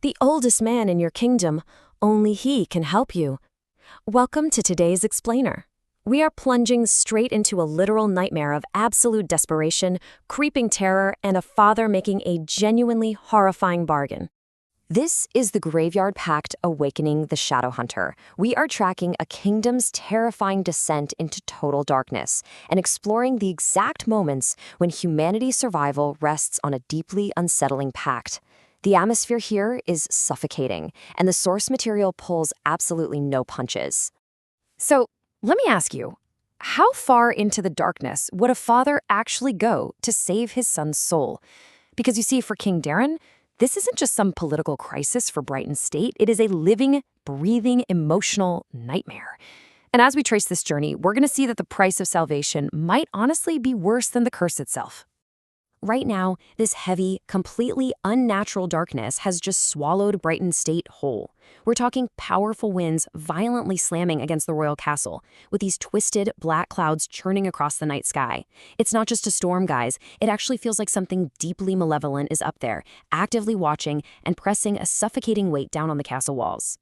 the oldest man in your kingdom. Only he can help you. Welcome to today's explainer. We are plunging straight into a literal nightmare of absolute desperation, creeping terror, and a father making a genuinely horrifying bargain. This is the Graveyard Pact Awakening the Shadowhunter. We are tracking a kingdom's terrifying descent into total darkness and exploring the exact moments when humanity's survival rests on a deeply unsettling pact. The atmosphere here is suffocating, and the source material pulls absolutely no punches. So, let me ask you, how far into the darkness would a father actually go to save his son's soul? Because you see, for King Darren, this isn't just some political crisis for Brighton State. It is a living, breathing, emotional nightmare. And as we trace this journey, we're going to see that the price of salvation might honestly be worse than the curse itself. Right now, this heavy, completely unnatural darkness has just swallowed Brighton State whole. We're talking powerful winds violently slamming against the royal castle, with these twisted black clouds churning across the night sky. It's not just a storm, guys. It actually feels like something deeply malevolent is up there, actively watching and pressing a suffocating weight down on the castle walls.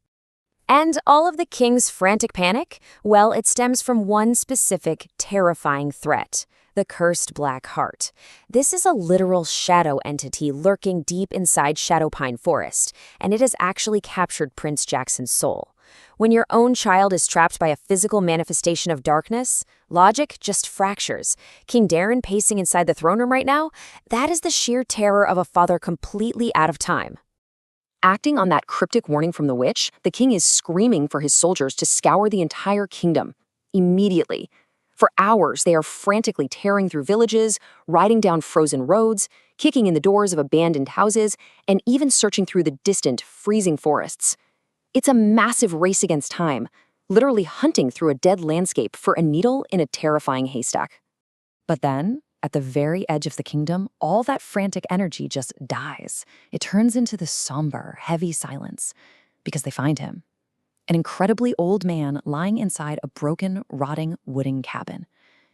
And all of the king's frantic panic? Well, it stems from one specific, terrifying threat. The cursed Black Heart. This is a literal shadow entity lurking deep inside Shadowpine Forest, and it has actually captured Prince Jackson's soul. When your own child is trapped by a physical manifestation of darkness, logic just fractures. King Darren pacing inside the throne room right now, that is the sheer terror of a father completely out of time. Acting on that cryptic warning from the witch, the king is screaming for his soldiers to scour the entire kingdom immediately. For hours, they are frantically tearing through villages, riding down frozen roads, kicking in the doors of abandoned houses, and even searching through the distant, freezing forests. It's a massive race against time, literally hunting through a dead landscape for a needle in a terrifying haystack. But then, at the very edge of the kingdom, all that frantic energy just dies. It turns into this somber, heavy silence, because they find him. An incredibly old man lying inside a broken, rotting wooden cabin.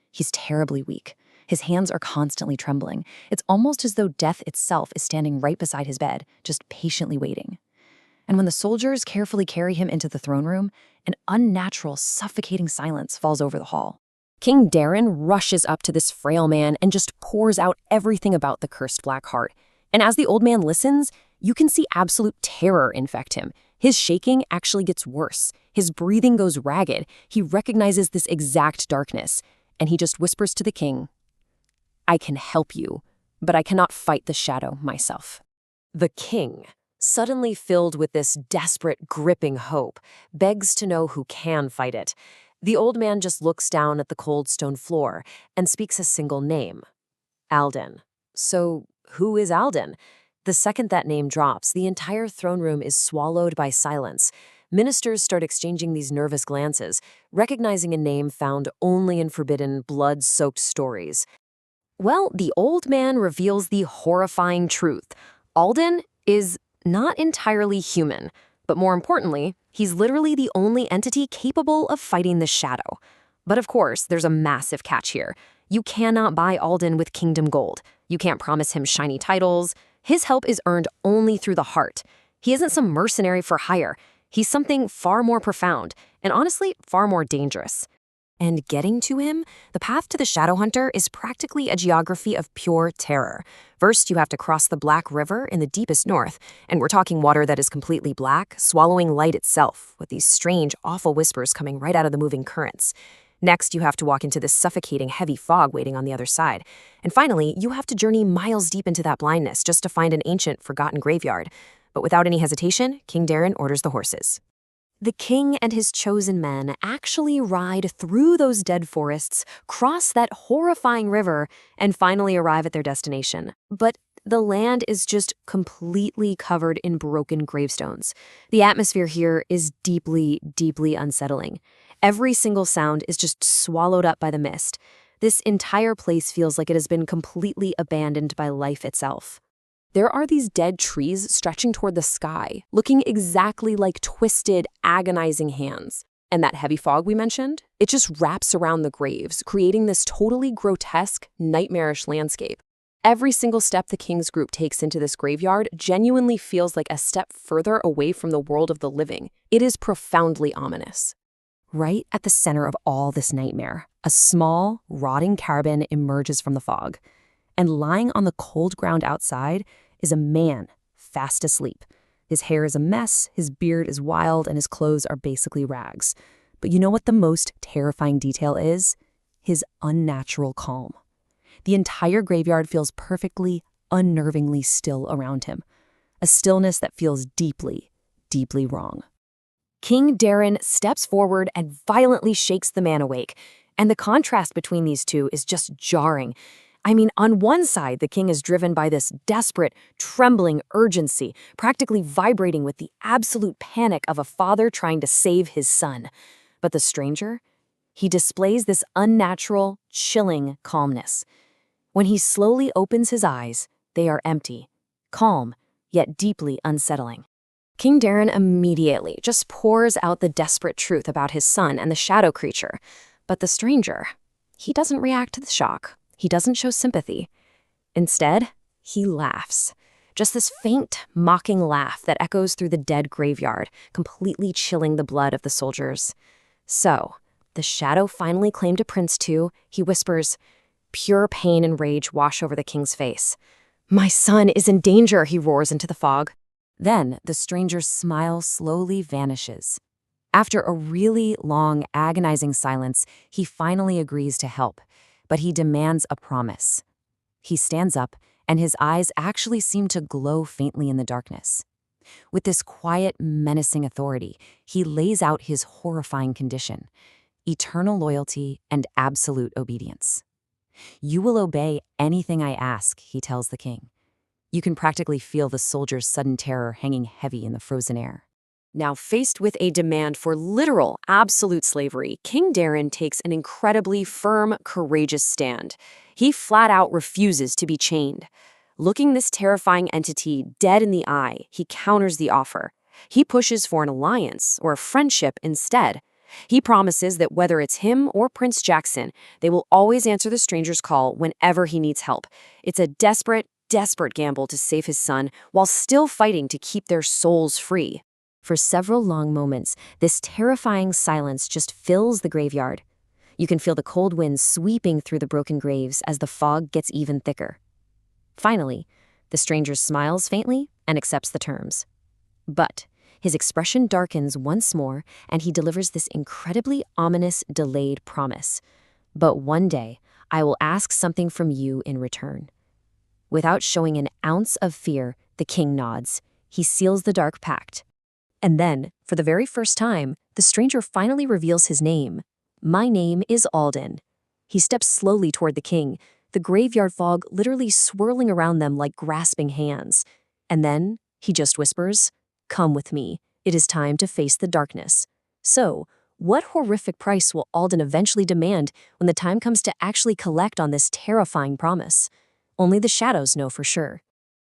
He's terribly weak. His hands are constantly trembling. It's almost as though death itself is standing right beside his bed, just patiently waiting. And when the soldiers carefully carry him into the throne room, an unnatural, suffocating silence falls over the hall. King Darren rushes up to this frail man and just pours out everything about the cursed Black Heart. And as the old man listens, you can see absolute terror infect him. His shaking actually gets worse. His breathing goes ragged. He recognizes this exact darkness, and he just whispers to the king, "I can help you, but I cannot fight the shadow myself." The king, suddenly filled with this desperate, gripping hope, begs to know who can fight it. The old man just looks down at the cold stone floor and speaks a single name, Alden. So, who is Alden? The second that name drops, the entire throne room is swallowed by silence. Ministers start exchanging these nervous glances, recognizing a name found only in forbidden, blood-soaked stories. Well, the old man reveals the horrifying truth. Alden is not entirely human, but more importantly, he's literally the only entity capable of fighting the shadow. But of course, there's a massive catch here. You cannot buy Alden with kingdom gold. You can't promise him shiny titles. His help is earned only through the heart. He isn't some mercenary for hire. He's something far more profound, and honestly, far more dangerous. And getting to him, the path to the Shadowhunter is practically a geography of pure terror. First, you have to cross the Black River in the deepest north, and we're talking water that is completely black, swallowing light itself, with these strange, awful whispers coming right out of the moving currents. Next, you have to walk into this suffocating, heavy fog waiting on the other side. And finally, you have to journey miles deep into that blindness just to find an ancient, forgotten graveyard. But without any hesitation, King Darren orders the horses. The king and his chosen men actually ride through those dead forests, cross that horrifying river, and finally arrive at their destination. But the land is just completely covered in broken gravestones. The atmosphere here is deeply, deeply unsettling. Every single sound is just swallowed up by the mist. This entire place feels like it has been completely abandoned by life itself. There are these dead trees stretching toward the sky, looking exactly like twisted, agonizing hands. And that heavy fog we mentioned, it just wraps around the graves, creating this totally grotesque, nightmarish landscape. Every single step the king's group takes into this graveyard genuinely feels like a step further away from the world of the living. It is profoundly ominous. Right at the center of all this nightmare, a small, rotting cabin emerges from the fog. And lying on the cold ground outside is a man, fast asleep. His hair is a mess, his beard is wild, and his clothes are basically rags. But you know what the most terrifying detail is? His unnatural calm. The entire graveyard feels perfectly, unnervingly still around him. A stillness that feels deeply, deeply wrong. King Darren steps forward and violently shakes the man awake, and the contrast between these two is just jarring. I mean, on one side, the king is driven by this desperate, trembling urgency, practically vibrating with the absolute panic of a father trying to save his son. But the stranger? He displays this unnatural, chilling calmness. When he slowly opens his eyes, they are empty, calm, yet deeply unsettling. King Darren immediately just pours out the desperate truth about his son and the shadow creature. But the stranger, he doesn't react to the shock. He doesn't show sympathy. Instead, he laughs. Just this faint, mocking laugh that echoes through the dead graveyard, completely chilling the blood of the soldiers. So, the shadow finally claimed a prince too. He whispers. Pure pain and rage wash over the king's face. "My son is in danger," he roars into the fog. Then, the stranger's smile slowly vanishes. After a really long, agonizing silence, he finally agrees to help. But he demands a promise. He stands up, and his eyes actually seem to glow faintly in the darkness. With this quiet, menacing authority, he lays out his horrifying condition: eternal loyalty and absolute obedience. "You will obey anything I ask," he tells the king. You can practically feel the soldier's sudden terror hanging heavy in the frozen air. Now, faced with a demand for literal, absolute slavery, King Darren takes an incredibly firm, courageous stand. He flat out refuses to be chained. Looking this terrifying entity dead in the eye, he counters the offer. He pushes for an alliance or a friendship instead. He promises that whether it's him or Prince Jackson, they will always answer the stranger's call whenever he needs help. It's a desperate gamble to save his son while still fighting to keep their souls free. For several long moments, this terrifying silence just fills the graveyard. You can feel the cold wind sweeping through the broken graves as the fog gets even thicker. Finally, the stranger smiles faintly and accepts the terms. But his expression darkens once more, and he delivers this incredibly ominous, delayed promise. "But one day, I will ask something from you in return." Without showing an ounce of fear, the king nods. He seals the dark pact. And then, for the very first time, the stranger finally reveals his name. "My name is Alden." He steps slowly toward the king, the graveyard fog literally swirling around them like grasping hands. And then, he just whispers, "Come with me. It is time to face the darkness." So, what horrific price will Alden eventually demand when the time comes to actually collect on this terrifying promise? Only the shadows know for sure.